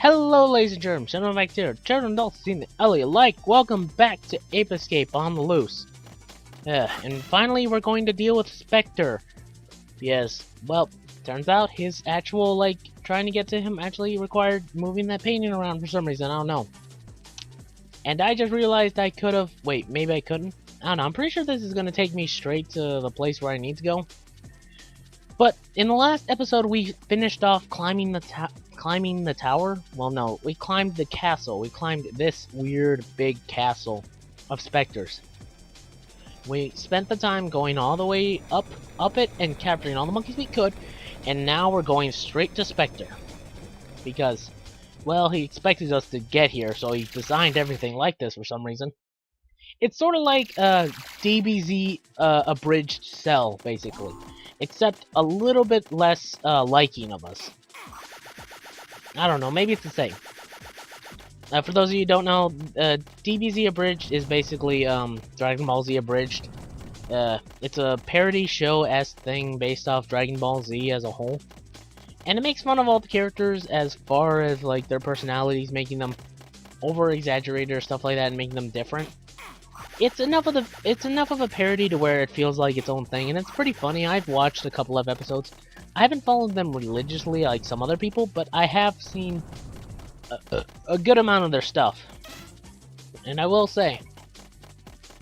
Hello ladies and germs, gentlemen back here, children, adults, seen the Elliot, welcome back to Ape Escape on the Loose. And finally we're going to deal with Spectre. Yes, well, turns out his actual, trying to get to him actually required moving that painting around for some reason, I don't know. And I just realized I could've, wait, maybe I couldn't? I don't know, I'm pretty sure this is gonna take me straight to the place where I need to go. But in the last episode we finished off climbing the tower. Well, no, we climbed the castle. We climbed this weird big castle of specters. We spent the time going all the way up it and capturing all the monkeys we could, and now we're going straight to Spectre. Because, well, he expected us to get here, so he designed everything like this for some reason. It's sort of like DBZ abridged Cell, basically. Except a little bit less liking of us. I don't know, maybe it's the same. For those of you who don't know, DBZ Abridged is basically Dragon Ball Z Abridged. It's a parody show-esque thing based off Dragon Ball Z as a whole. And it makes fun of all the characters as far as their personalities, making them over-exaggerated or stuff like that and making them different. It's enough of a parody to where it feels like its own thing, and it's pretty funny. I've watched a couple of episodes. I haven't followed them religiously like some other people, but I have seen a good amount of their stuff. And I will say,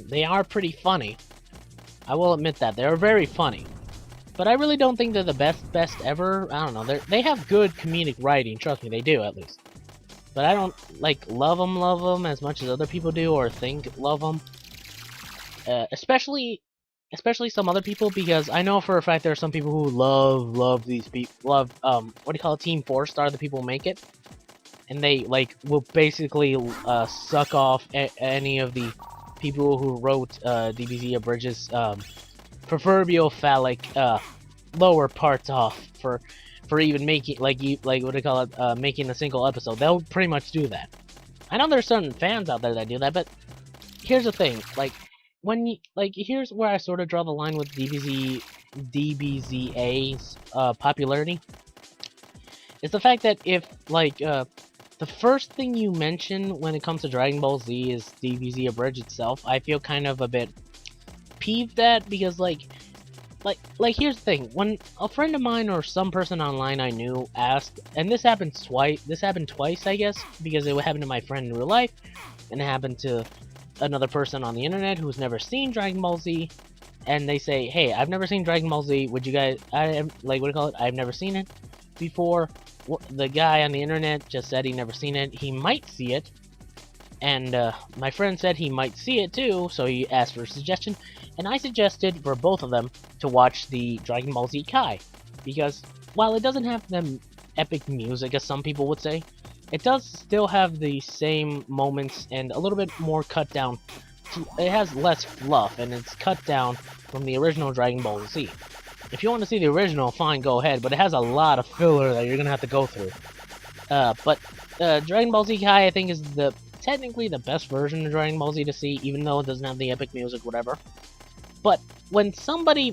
they are pretty funny. I will admit that. They're very funny. But I really don't think they're the best ever. I don't know. They have good comedic writing. Trust me, they do, at least. But I don't, love them as much as other people do, or think love them. Especially some other people, because I know for a fact there are some people who love these people, what do you call it, Team 4 Star, the people who make it. And they, will basically, suck off any of the people who wrote, DBZ Abridges, proverbial phallic, lower parts off for even making, what do you call it, making a single episode. They'll pretty much do that. I know there's certain fans out there that do that, but here's the thing, when you, here's where I sort of draw the line with DBZA's popularity. It's the fact that if, the first thing you mention when it comes to Dragon Ball Z is DBZ Abridged itself, I feel kind of a bit peeved at, because, here's the thing. When a friend of mine or some person online I knew asked, and this happened twice, I guess, because it happened to my friend in real life, and it happened to another person on the internet who's never seen Dragon Ball Z, and they say, hey, I've never seen Dragon Ball Z, would you guys, what do you call it, I've never seen it before. The guy on the internet just said he never seen it, he might see it, and my friend said he might see it too, so he asked for a suggestion, and I suggested for both of them to watch the Dragon Ball Z Kai, because while it doesn't have the epic music as some people would say, it does still have the same moments and a little bit more cut down. It has less fluff, and it's cut down from the original Dragon Ball Z. If you want to see the original, fine, go ahead, but it has a lot of filler that you're gonna have to go through. But Dragon Ball Z Kai, I think, is technically the best version of Dragon Ball Z to see, even though it doesn't have the epic music, whatever. But when somebody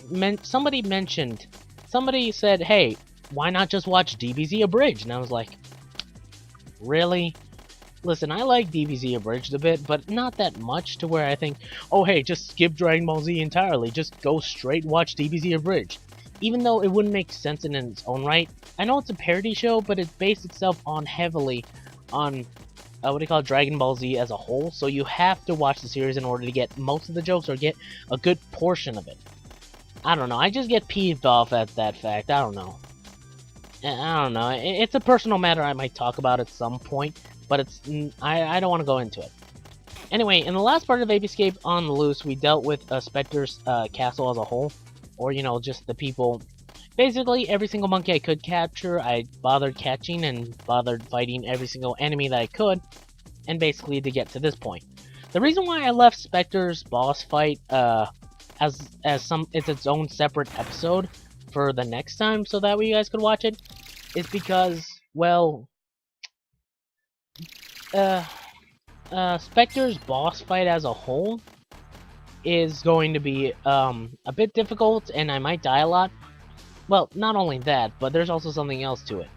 said, hey, why not just watch DBZ Abridged? And I was like, really? Listen, I like DBZ Abridged a bit, but not that much to where I think, oh hey, just skip Dragon Ball Z entirely, just go straight watch DBZ Abridged. Even though it wouldn't make sense in its own right. I know it's a parody show, but it based itself heavily on what do you call it, Dragon Ball Z as a whole, so you have to watch the series in order to get most of the jokes or get a good portion of it. I don't know, I just get peeved off at that fact, I don't know. It's a personal matter I might talk about at some point, but I don't want to go into it. Anyway, in the last part of Ape Escape on the Loose, we dealt with Spectre's castle as a whole, or, just the people. Basically, every single monkey I could capture, I bothered catching and bothered fighting every single enemy that I could, and basically to get to this point. The reason why I left Spectre's boss fight as it's its own separate episode for the next time, so that way you guys could watch it, is because, well, Spectre's boss fight as a whole is going to be a bit difficult, and I might die a lot. Well, not only that, but there's also something else to it.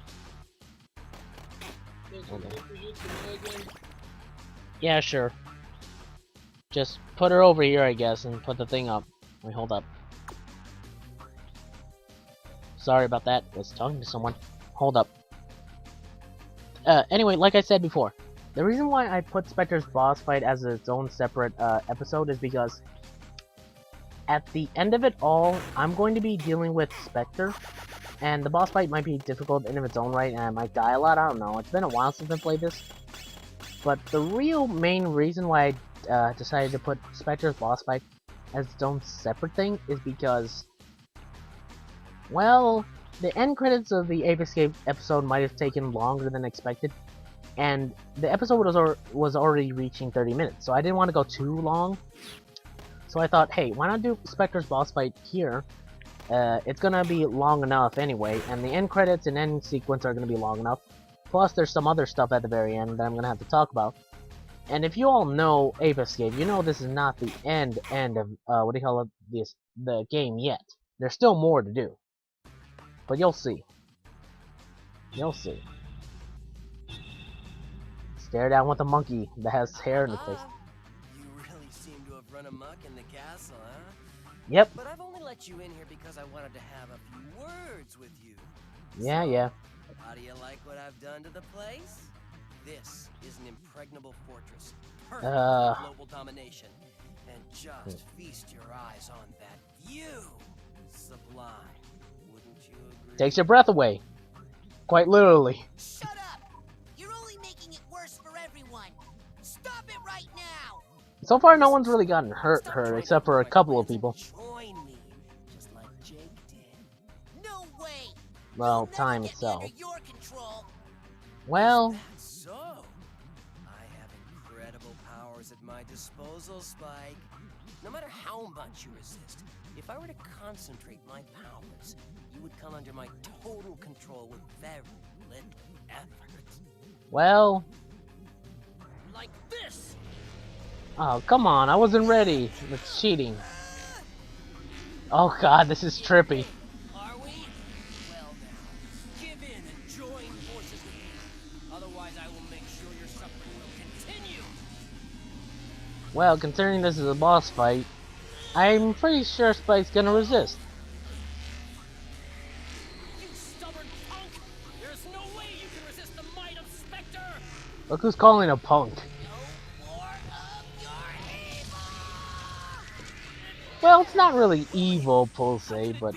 Hold on. Yeah, sure. Just put her over here, I guess, and put the thing up. Wait, hold up. Sorry about that. I was talking to someone. Hold up. Anyway, like I said before, the reason why I put Spectre's boss fight as its own separate episode is because at the end of it all, I'm going to be dealing with Spectre, and the boss fight might be difficult in its own right, and I might die a lot. I don't know. It's been a while since I played this. But the real main reason why I decided to put Spectre's boss fight as its own separate thing is because, well, the end credits of the Ape Escape episode might have taken longer than expected, and the episode was already reaching 30 minutes, so I didn't want to go too long. So I thought, hey, why not do Spectre's boss fight here? It's gonna be long enough anyway, and the end credits and end sequence are gonna be long enough. Plus, there's some other stuff at the very end that I'm gonna have to talk about. And if you all know Ape Escape, you know this is not the end of what do you call it, the game yet. There's still more to do. But you'll see. You'll see. Stare down with a monkey that has hair in his face. You really seem to have run amok in the castle, huh? Yep. But I've only let you in here because I wanted to have a few words with you. Yeah. How do you like what I've done to the place? This is an impregnable fortress, perfect for global domination. And just feast your eyes on that view. Sublime, wouldn't you agree? Takes your breath away. Quite literally. Shut up! You're only making it worse for everyone. Stop it right now! So far, no one's really gotten hurt except for a couple of people. Join me, just like Jake did. No way! Well, You'll never time get me itself. under your control. Well, That's so. I have incredible powers at my disposal, Spike. No matter how much you resist, if I were to concentrate my powers, you would come under my total control with very little effort. well. Like this! Oh, come on, I wasn't ready. That's cheating. Oh god, this is trippy. Are we? Well now, give in and join forces with me. Otherwise, I will make sure your suffering will continue. Well, considering this is a boss fight, I'm pretty sure Spike's gonna resist. You stubborn punk! There's no way you can resist the might of Spectre! Look who's calling a punk. No more of your evil! Well, it's not really evil, per se, but,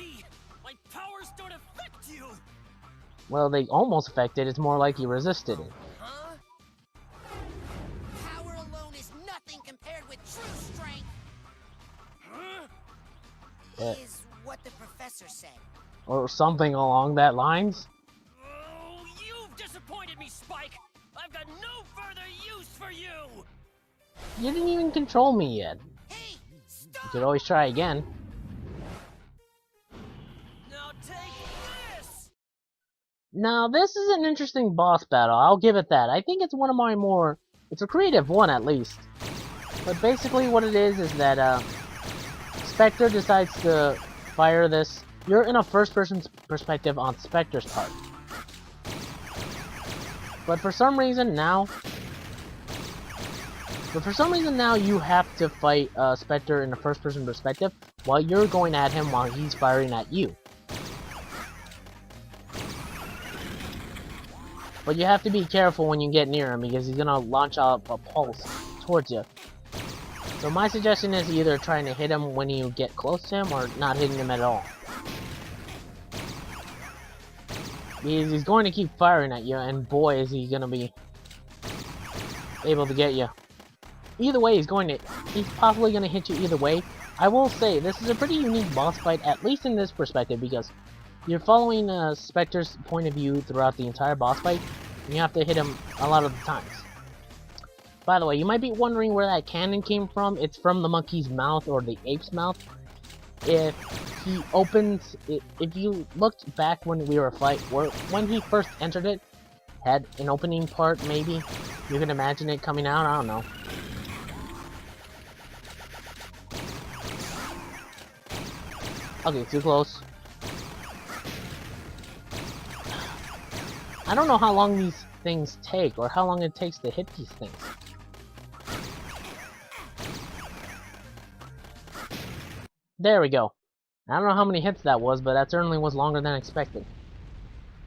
My powers don't affect you! well, they almost affected it. It's more like he resisted it. Huh? Power alone is nothing compared with true strength, Huh? is what the professor said. Or something along that lines. Oh, you've disappointed me, Spike! I've got no further use for you! You didn't even control me yet. Hey, You stop! could always try again. Now take this! Now, this is an interesting boss battle, I'll give it that. I think it's one of my more... It's a creative one, at least. But basically what it is that, Spectre decides to fire this. You're in a first-person perspective on Spectre's part. But for some reason now... you have to fight Spectre in a first-person perspective while you're going at him while he's firing at you. But you have to be careful when you get near him because he's gonna launch out a pulse towards you. So my suggestion is either trying to hit him when you get close to him or not hitting him at all. Because he's going to keep firing at you, and boy is he gonna be able to get you. Either way, he's possibly gonna hit you either way. I will say, this is a pretty unique boss fight, at least in this perspective, because you're following Spectre's point of view throughout the entire boss fight, and you have to hit him a lot of the times. By the way, you might be wondering where that cannon came from. It's from the monkey's mouth, or the ape's mouth. If you looked back when we were when he first entered it, had an opening part, maybe, you can imagine it coming out, I don't know. Okay, too close. I don't know how long these things take, or how long it takes to hit these things. There we go. I don't know how many hits that was, but that certainly was longer than expected.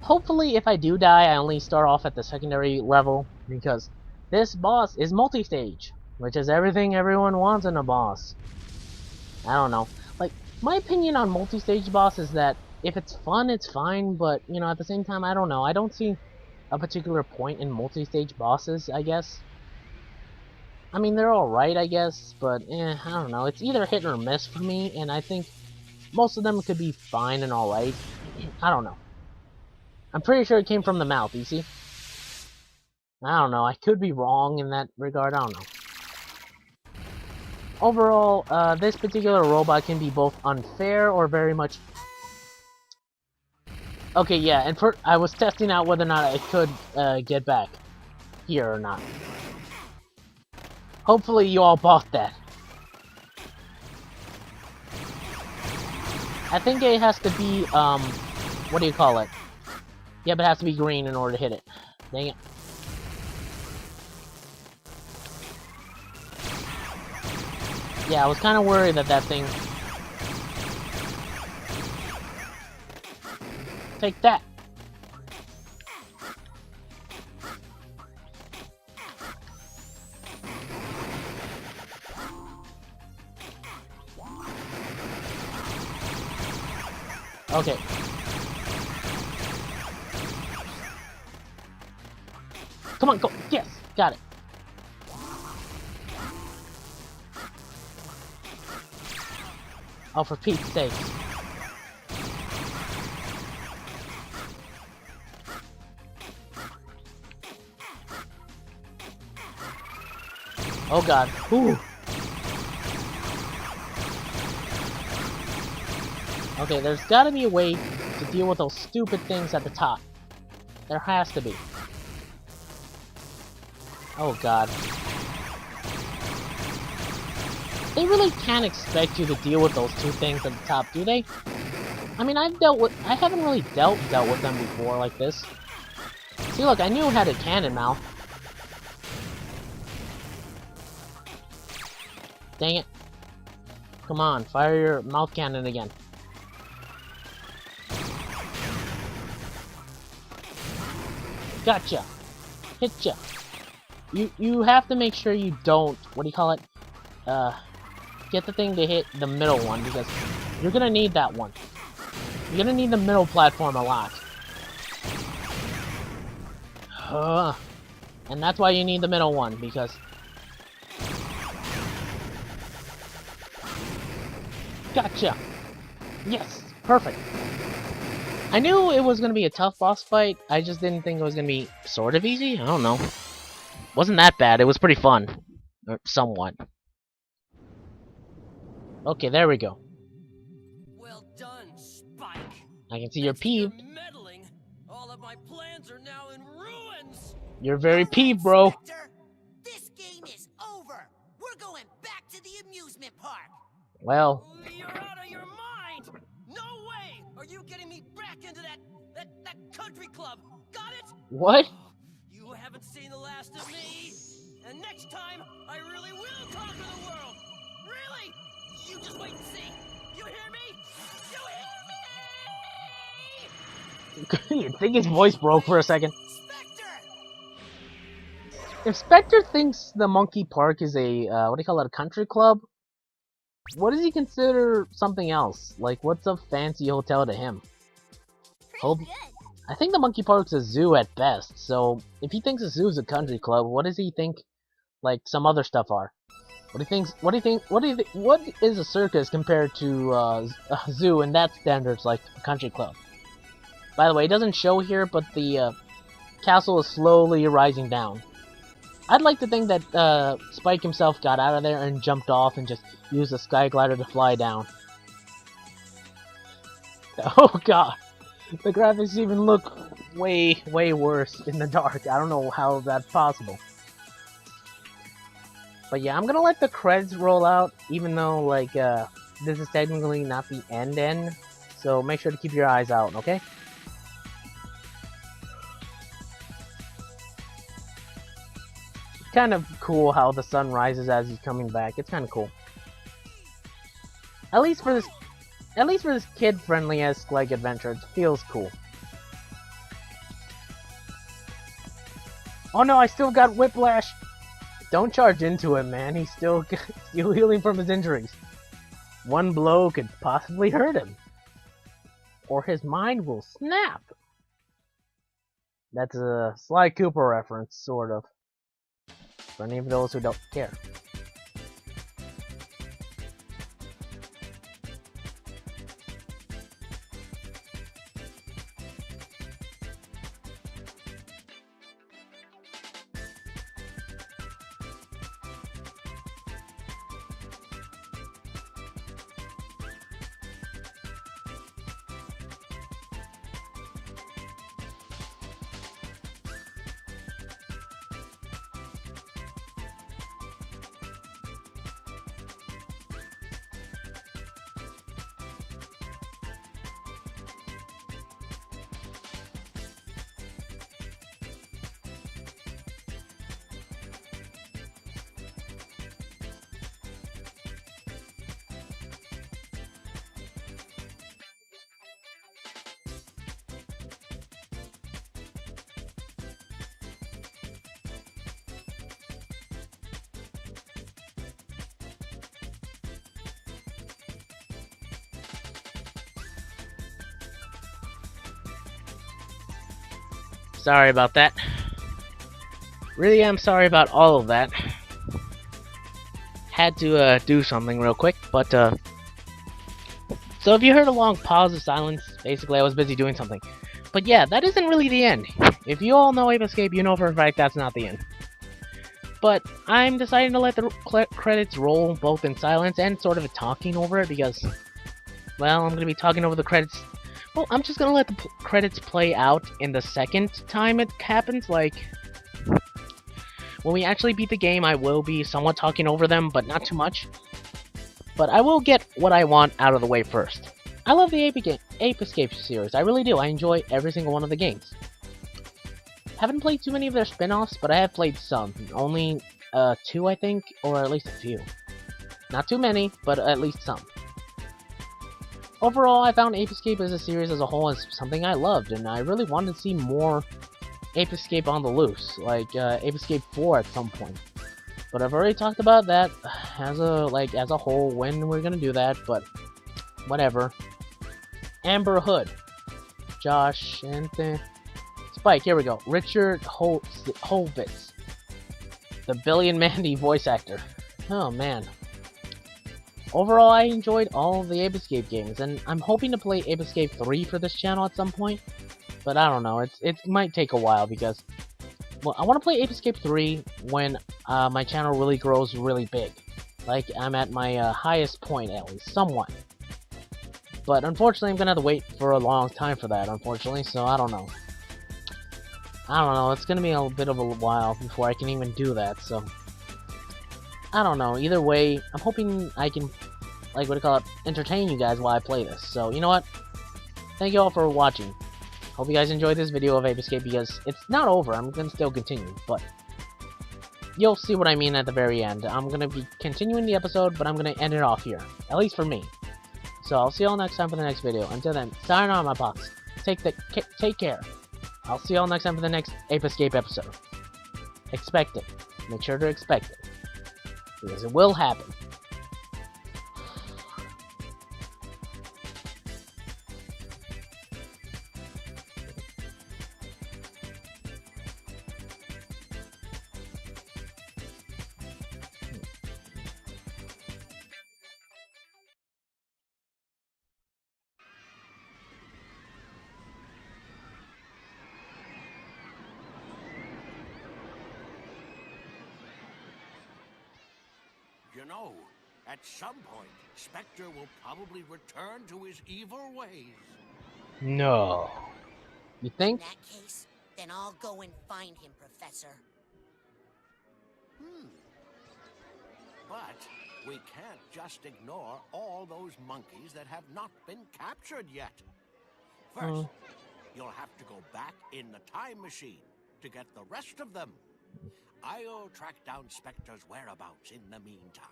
Hopefully, if I do die, I only start off at the secondary level, because this boss is multi-stage, which is everything everyone wants in a boss. I don't know. Like, my opinion on multi-stage boss is that if it's fun, it's fine, but, you know, at the same time, I don't know. I don't see a particular point in multi-stage bosses, I guess. I mean, they're alright, I guess, but, I don't know. It's either hit or miss for me, and I think most of them could be fine and alright. I don't know. I'm pretty sure it came from the mouth, you see? I don't know. I could be wrong in that regard. I don't know. Overall, this particular robot can be both unfair or very much... Okay, yeah, and I was testing out whether or not I could get back here or not. Hopefully you all bought that. I think it has to be, what do you call it? Yep, it has to be green in order to hit it. Dang it. Yeah, I was kind of worried that that thing... Take that! Okay. Come on, go! Yes! Got it! Oh, for Pete's sake. Oh god. Ooh. Okay, there's gotta be a way to deal with those stupid things at the top. There has to be. Oh god. They really can't expect you to deal with those two things at the top, do they? I mean, I haven't really dealt with them before like this. See, look, I knew it had a cannon mouth. Dang it. Come on, fire your mouth cannon again. Gotcha. Hitcha. You have to make sure you don't, what do you call it? Get the thing to hit the middle one, because you're gonna need that one. You're gonna need the middle platform a lot. And that's why you need the middle one, because... Gotcha! Yes! Perfect! I knew it was gonna be a tough boss fight, I just didn't think it was gonna be sort of easy? I don't know. Wasn't that bad, it was pretty fun. Or somewhat. Okay, there we go. Well done, Spike. I can see you're peeved. Meddling. All of my plans are now in ruins. You're very peeved, bro. Spectre, this game is over. We're going back to the amusement park. Well, You're out of your mind. No way. Are you getting me back into that country club? Got it? what? You haven't seen the last of me. And next time, I really will conquer the world. Really? You just wait and see. You hear me? You hear me? You think his voice broke for a second? Spectre! If Spectre thinks the Monkey Park is a, what do you call it, a country club? What does he consider something else? Like, what's a fancy hotel to him? Pretty good. I think the Monkey Park's a zoo at best, so if he thinks a zoo's a country club, what does he think, like, some other stuff are? What is a circus compared to a zoo, and that standard's like a country club? By the way, it doesn't show here, but the castle is slowly rising down. I'd like to think that Spike himself got out of there and jumped off and just used the sky glider to fly down. Oh god, the graphics even look way worse in the dark. I don't know how that's possible. But yeah, I'm gonna let the credits roll out, even though, like, this is technically not the end, so make sure to keep your eyes out, okay? kind of cool how the sun rises as he's coming back. It's kind of cool. At least for this kid-friendly-esque like adventure, it feels cool. Oh no, I still got whiplash. Don't charge into him, man. He's still healing from his injuries. One blow could possibly hurt him, or his mind will snap. That's a Sly Cooper reference, sort of, for any of those who don't care. Sorry about that. Really am sorry about all of that. Had to do something real quick, but so if you heard a long pause of silence, basically I was busy doing something. But yeah, that isn't really the end. If you all know Ape Escape, you know for a fact that's not the end. But I'm deciding to let the credits roll both in silence and sort of talking over it because, well, I'm going to be talking over the credits. Well, I'm just gonna let the credits play out in the second time it happens, like... When we actually beat the game, I will be somewhat talking over them, but not too much. But I will get what I want out of the way first. I love the Ape Escape series, I really do. I enjoy every single one of the games. Haven't played too many of their spin-offs, but I have played some. Only 2, I think, or at least a few. Not too many, but at least some. Overall, I found Ape Escape as a series as a whole as something I loved, and I really wanted to see more Ape Escape on the loose, like Ape Escape 4 at some point. But I've already talked about that as a whole when we're gonna do that, but whatever. Amber Hood, Josh, and Spike. Here we go. Richard Hovitz, the Billy and Mandy voice actor. Oh man. Overall, I enjoyed all of the Ape Escape games, and I'm hoping to play Ape Escape 3 for this channel at some point. But I don't know, it might take a while because, well, I want to play Ape Escape 3 when my channel really grows really big. Like, I'm at my highest point, at least, somewhat. But unfortunately, I'm gonna have to wait for a long time for that, unfortunately, so I don't know. It's gonna be a bit of a while before I can even do that, so... I don't know, either way, I'm hoping I can, entertain you guys while I play this. So, you know what? Thank you all for watching. Hope you guys enjoyed this video of Ape Escape because it's not over, I'm gonna still continue, but... You'll see what I mean at the very end. I'm gonna be continuing the episode, but I'm gonna end it off here. At least for me. So, I'll see y'all next time for the next video. Until then, sayonara my pops. Take care. I'll see y'all next time for the next Ape Escape episode. Expect it. Make sure to expect it. Because it will happen. You know, at some point, Spectre will probably return to his evil ways. No. You think? In that case, then I'll go and find him, Professor. But we can't just ignore all those monkeys that have not been captured yet. First, you'll have to go back in the time machine to get the rest of them. I'll track down Spectre's whereabouts in the meantime.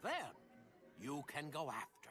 Then, you can go after